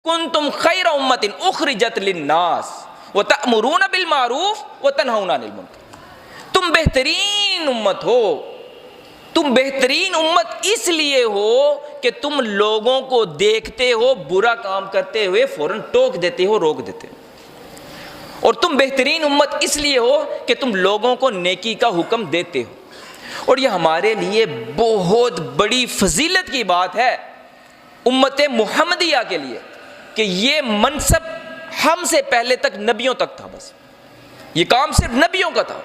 کنتم خیر امۃ اخرجت للناس وتأمرون بالمعروف وتنہون عن المنکر. تم بہترین امت ہو. تم بہترین امت اس لیے ہو کہ تم لوگوں کو دیکھتے ہو برا کام کرتے ہوئے فوراً ٹوک دیتے ہو, روک دیتے ہو. اور تم بہترین امت اس لیے ہو کہ تم لوگوں کو نیکی کا حکم دیتے ہو. اور یہ ہمارے لیے بہت بڑی فضیلت کی بات ہے امت محمدیہ کے لیے کہ یہ منصب ہم سے پہلے تک نبیوں تک تھا. بس یہ کام صرف نبیوں کا تھا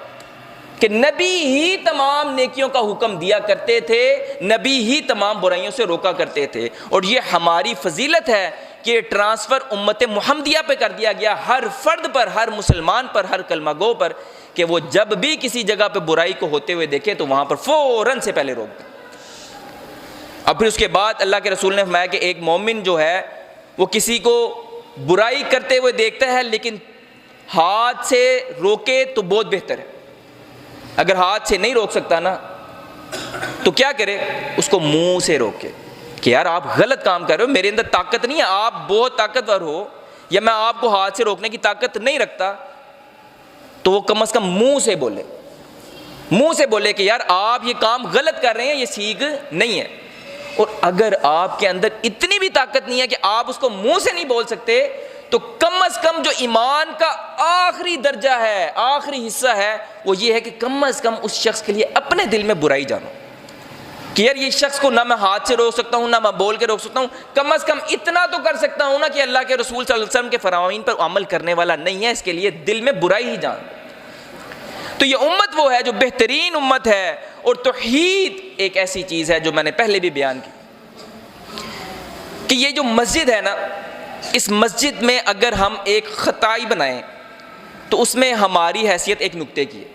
کہ نبی ہی تمام نیکیوں کا حکم دیا کرتے تھے, نبی ہی تمام برائیوں سے روکا کرتے تھے. اور یہ ہماری فضیلت ہے کہ ٹرانسفر امت محمدیہ پہ کر دیا گیا, ہر فرد پر, ہر مسلمان پر, ہر کلمہ گو پر, کہ وہ جب بھی کسی جگہ پہ برائی کو ہوتے ہوئے دیکھے تو وہاں پر فوراً سے پہلے روک دیں. اب پھر اس کے بعد اللہ کے رسول نے فرمایا کہ ایک مومن جو ہے وہ کسی کو برائی کرتے ہوئے دیکھتا ہے لیکن ہاتھ سے روکے تو بہت بہتر ہے. اگر ہاتھ سے نہیں روک سکتا نا تو کیا کرے, اس کو منہ سے روکے کہ یار آپ غلط کام کر رہے ہو, میرے اندر طاقت نہیں ہے, آپ بہت طاقتور ہو, یا میں آپ کو ہاتھ سے روکنے کی طاقت نہیں رکھتا, تو وہ کم از کم منہ سے بولے, منہ سے بولے کہ یار آپ یہ کام غلط کر رہے ہیں, یہ ٹھیک نہیں ہے. اور اگر آپ کے اندر اتنی بھی طاقت نہیں ہے کہ آپ اس کو منہ سے نہیں بول سکتے, تو کم از کم جو ایمان کا آخری درجہ ہے, آخری حصہ ہے, وہ یہ ہے کہ کم از کم اس شخص کے لیے اپنے دل میں برائی جانو کہ یار یہ شخص کو نہ میں ہاتھ سے روک سکتا ہوں, نہ میں بول کے روک سکتا ہوں, کم از کم اتنا تو کر سکتا ہوں نا کہ اللہ کے رسول صلی اللہ علیہ وسلم کے فرامین پر عمل کرنے والا نہیں ہے, اس کے لیے دل میں برائی ہی جان. تو یہ امت وہ ہے جو بہترین امت ہے. اور توحید ایک ایسی چیز ہے جو میں نے پہلے بھی بیان کی کہ یہ جو مسجد ہے نا, اس مسجد میں اگر ہم ایک خطائی بنائیں تو اس میں ہماری حیثیت ایک نقطے کی ہے.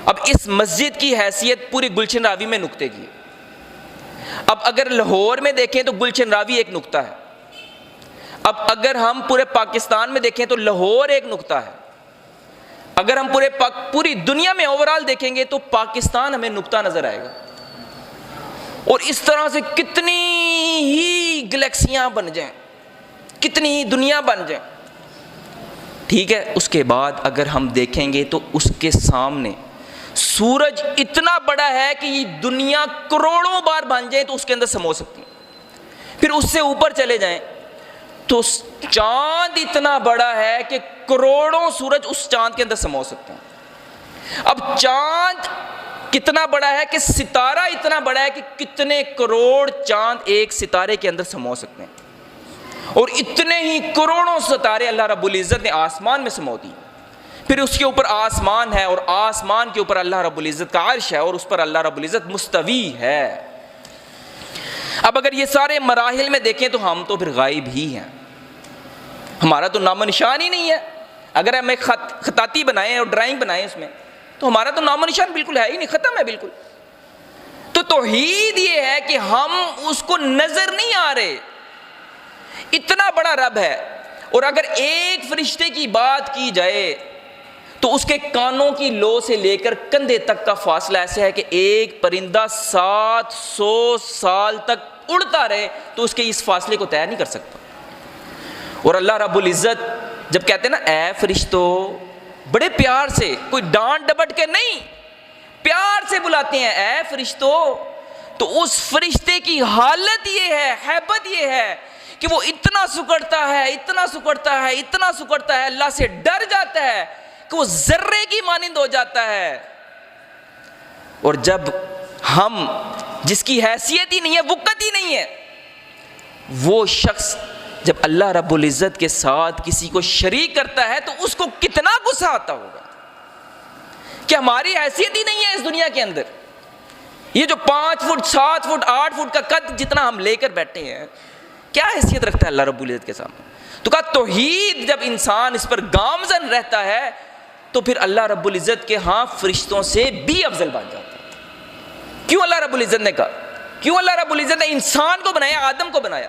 اب اس مسجد کی حیثیت پوری گلشن راوی میں نقطے کی ہے. اب اگر لاہور میں دیکھیں تو گلشن راوی ایک نقطہ ہے. اب اگر ہم پورے پاکستان میں دیکھیں تو لاہور ایک نقطہ ہے. اگر ہم پوری دنیا میں اوورال دیکھیں گے تو پاکستان ہمیں نقطہ نظر آئے گا. اور اس طرح سے کتنی ہی گلیکسیاں بن جائیں, کتنی ہی دنیا بن جائیں, ٹھیک ہے. اس کے بعد اگر ہم دیکھیں گے تو اس کے سامنے سورج اتنا بڑا ہے کہ یہ دنیا کروڑوں بار بن جائے تو اس کے اندر سمو سکتی ہے. پھر اس سے اوپر چلے جائیں تو چاند اتنا بڑا ہے کہ کروڑوں سورج اس چاند کے اندر سمو سکتے ہیں. اب چاند کتنا بڑا ہے کہ ستارہ اتنا بڑا ہے کہ کتنے کروڑ چاند ایک ستارے کے اندر سمو سکتے ہیں. اور اتنے ہی کروڑوں ستارے اللہ رب العزت نے آسمان میں سمو دی. پھر اس کے اوپر آسمان ہے اور آسمان کے اوپر اللہ رب العزت کا عرش ہے اور اس پر اللہ رب العزت مستوی ہے. اب اگر یہ سارے مراحل میں دیکھیں تو ہم تو پھر غائب ہی ہیں, ہمارا تو نام و نشان ہی نہیں ہے. اگر ہم ایک خطاطی بنائیں اور ڈرائنگ بنائیں اس میں تو ہمارا تو نام و نشان بالکل ہے ہی نہیں, ختم ہے بالکل. تو توحید یہ ہے کہ ہم اس کو نظر نہیں آ رہے, اتنا بڑا رب ہے. اور اگر ایک فرشتے کی بات کی جائے تو اس کے کانوں کی لو سے لے کر کندھے تک کا فاصلہ ایسا ہے کہ ایک پرندہ 700 سال تک اڑتا رہے تو اس کے اس فاصلے کو طے نہیں کر سکتا. اور اللہ رب العزت جب کہتے ہیں نا اے فرشتو, بڑے پیار سے, کوئی ڈانٹ ڈپٹ کے نہیں, پیار سے بلاتے ہیں اے فرشتو, تو اس فرشتے کی حالت یہ ہے, ہیبت یہ ہے کہ وہ اتنا سکڑتا ہے, اتنا سکڑتا ہے, اتنا سکڑتا ہے, اللہ سے ڈر جاتا ہے کہ وہ ذرے کی مانند ہو جاتا ہے. اور جب ہم جس کی حیثیت ہی نہیں ہے, وقت ہی نہیں ہے, وہ شخص جب اللہ رب العزت کے ساتھ کسی کو شریک کرتا ہے تو اس کو کتنا غصہ آتا ہوگا کہ ہماری حیثیت ہی نہیں ہے اس دنیا کے اندر. یہ جو 5 فٹ 7 فٹ 8 فٹ کا قد جتنا ہم لے کر بیٹھے ہیں, کیا حیثیت رکھتا ہے اللہ رب العزت کے سامنے. تو کہا توحید جب انسان اس پر گامزن رہتا ہے تو پھر اللہ رب العزت کے ہاں فرشتوں سے بھی افضل بن جاتا ہے. کیوں اللہ رب العزت نے کہا, کیوں اللہ رب العزت نے انسان کو بنایا, آدم کو بنایا؟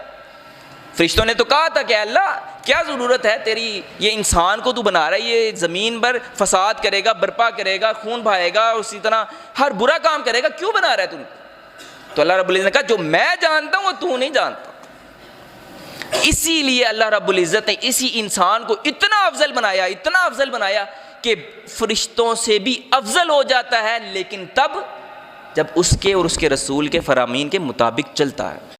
فرشتوں نے تو کہا تھا کہ اللہ کیا ضرورت ہے تیری, یہ انسان کو تو بنا رہا ہے, یہ زمین پر فساد کرے گا, برپا کرے گا, خون بہائے گا, اسی طرح ہر برا کام کرے گا, کیوں بنا رہا ہے تو؟ تو اللہ رب العزت نے کہا جو میں جانتا ہوں وہ تو نہیں جانتا. اسی لیے اللہ رب العزت نے اسی انسان کو اتنا افضل بنایا کہ فرشتوں سے بھی افضل ہو جاتا ہے، لیکن تب جب اس کے اور اس کے رسول کے فرامین کے مطابق چلتا ہے۔